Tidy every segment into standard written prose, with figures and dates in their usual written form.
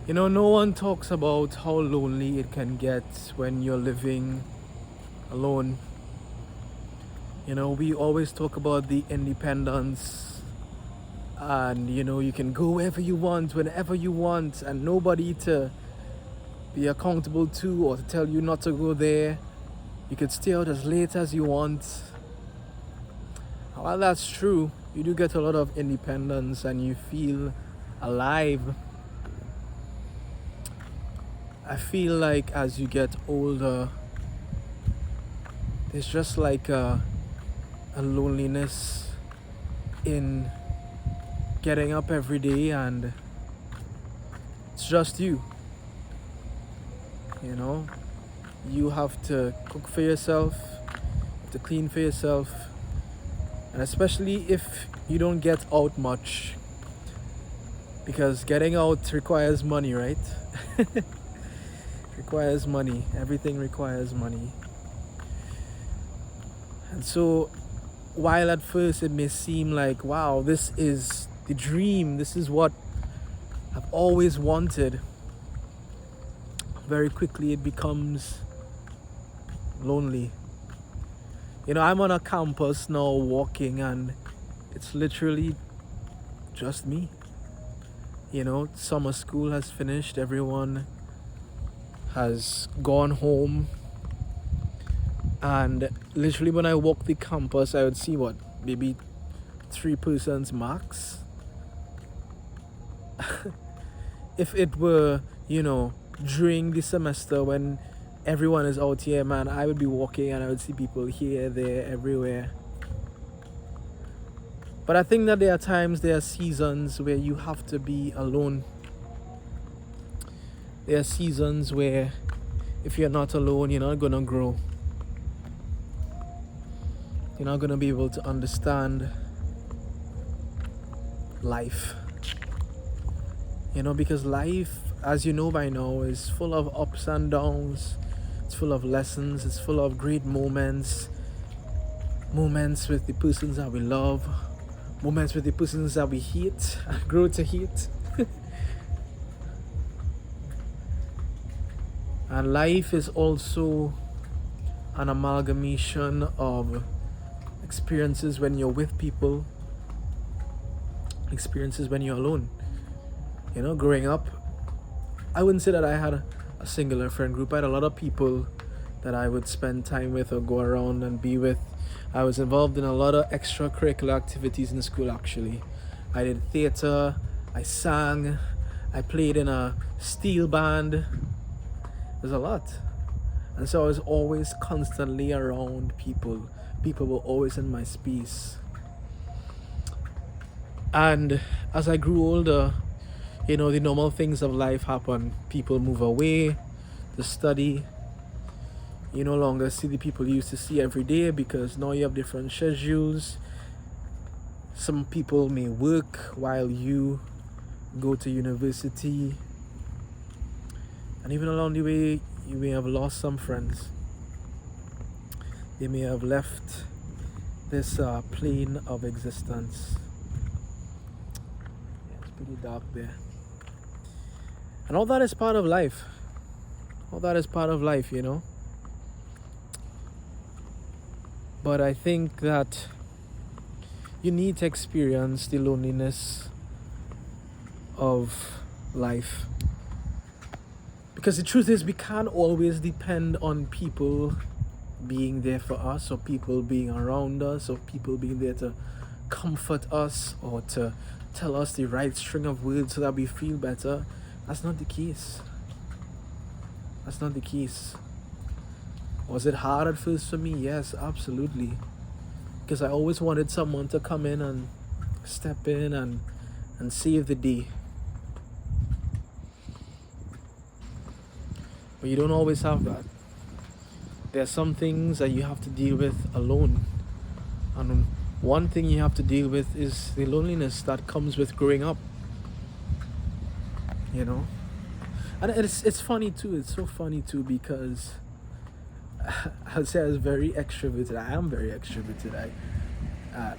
No one talks about how lonely it can get when you're living alone. We always talk about the independence and you can go wherever you want, whenever you want, and nobody to be accountable to or to tell you not to go there. You could stay out as late as you want. While that's true, you do get a lot of independence and you feel alive. I feel like as you get older, there's just like a loneliness in getting up every day and it's just you. You know, you have to cook for yourself, to clean for yourself, and especially if you don't get out much, because getting out requires money, right? Requires money. Everything requires money. And so, while at first it may seem like, wow, this is the dream, this is what I've always wanted, very quickly it becomes lonely. I'm on a campus now walking, and it's literally just me. Summer school has finished, everyone has gone home, and literally when I walk the campus, I would see maybe 3 persons max. If it were, during the semester when everyone is out here, man, I would be walking and I would see people here, there, everywhere. But I think that there are seasons where you have to be alone. There are seasons where if you're not alone, you're not gonna grow. You're not gonna be able to understand life. Because life, as you know by now, is full of ups and downs. It's full of lessons. It's full of great moments. Moments with the persons that we love. Moments with the persons that we hate and grow to hate. And life is also an amalgamation of experiences when you're with people, experiences when you're alone. Growing up, I wouldn't say that I had a singular friend group. I had a lot of people that I would spend time with or go around and be with. I was involved in a lot of extracurricular activities in school, actually. I did theater, I sang, I played in a steel band. There's a lot. And so I was always constantly around people. People were always in my space. And as I grew older, the normal things of life happen. People move away to study. You no longer see the people you used to see every day because now you have different schedules. Some people may work while you go to university. And even along the way, you may have lost some friends. They may have left this plane of existence. Yeah, it's pretty dark there. And all that is part of life. All that is part of life, But I think that you need to experience the loneliness of life. Because the truth is, we can't always depend on people being there for us, or people being around us, or people being there to comfort us, or to tell us the right string of words so that we feel better. That's not the case. That's not the case. Was it hard at first for me? Yes, absolutely. Because I always wanted someone to come in and step in and save the day. But you don't always have that. There are some things that you have to deal with alone. And one thing you have to deal with is the loneliness that comes with growing up. And it's funny too. It's so funny too because I'd say I was very extroverted. I am very extroverted.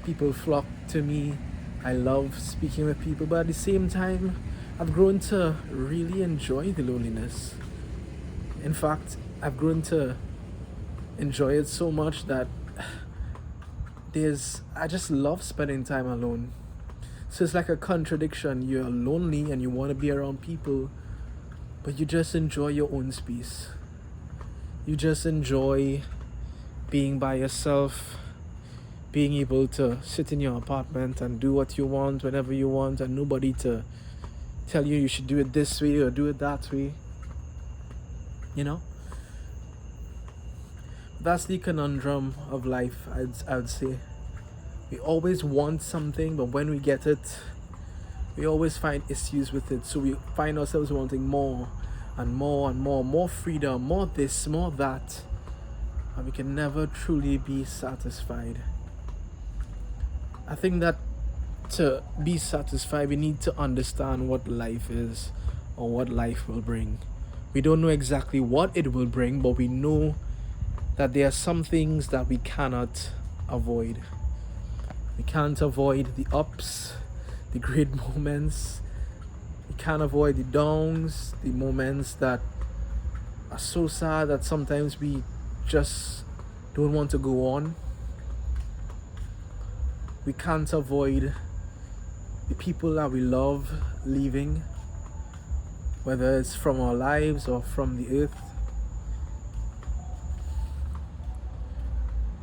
People flock to me. I love speaking with people, but at the same time, I've grown to really enjoy the loneliness. In fact, I've grown to enjoy it so much that I just love spending time alone. So it's like a contradiction. You're lonely and you want to be around people, but you just enjoy your own space. You just enjoy being by yourself, being able to sit in your apartment and do what you want whenever you want, and nobody to tell you should do it this way or do it that way. You know? That's the conundrum of life, I'd say. We always want something, but when we get it, we always find issues with it. So we find ourselves wanting more and more and more freedom, more this, more that. And we can never truly be satisfied. I think that to be satisfied, we need to understand what life is or what life will bring. We don't know exactly what it will bring, but we know that there are some things that we cannot avoid. We can't avoid the ups, the great moments. We can't avoid the downs, the moments that are so sad that sometimes we just don't want to go on. We can't avoid the people that we love leaving, whether it's from our lives or from the earth.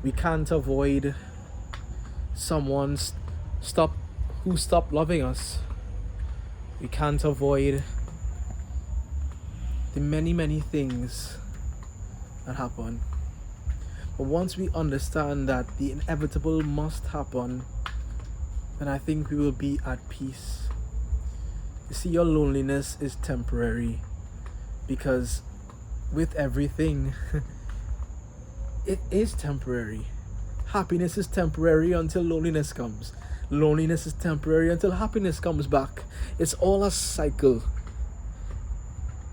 We can't avoid someone who stopped loving us. We can't avoid the many things that happen. But once we understand that the inevitable must happen, then I think we will be at peace. You see, your loneliness is temporary, because with everything, it is temporary. Happiness is temporary until loneliness comes. Loneliness is temporary until happiness comes back. It's all a cycle.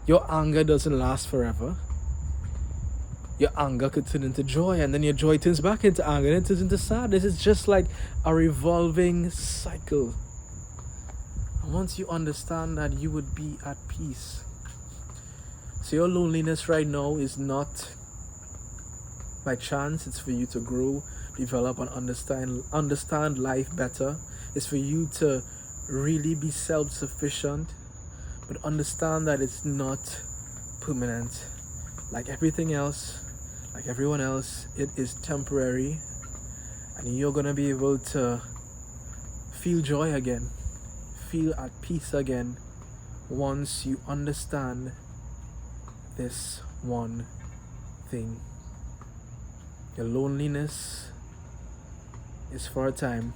Your anger doesn't last forever. Your anger could turn into joy, and then your joy turns back into anger, and it turns into sadness. It's just like a revolving cycle. And once you understand that, you would be at peace. So your loneliness right now is not by chance. It's for you to grow, develop, and understand life better. It's for you to really be self-sufficient, but understand that it's not permanent. Like everything else, like everyone else, it is temporary, and you're gonna be able to feel joy again, feel at peace again, once you understand this one thing. Your loneliness is for a time,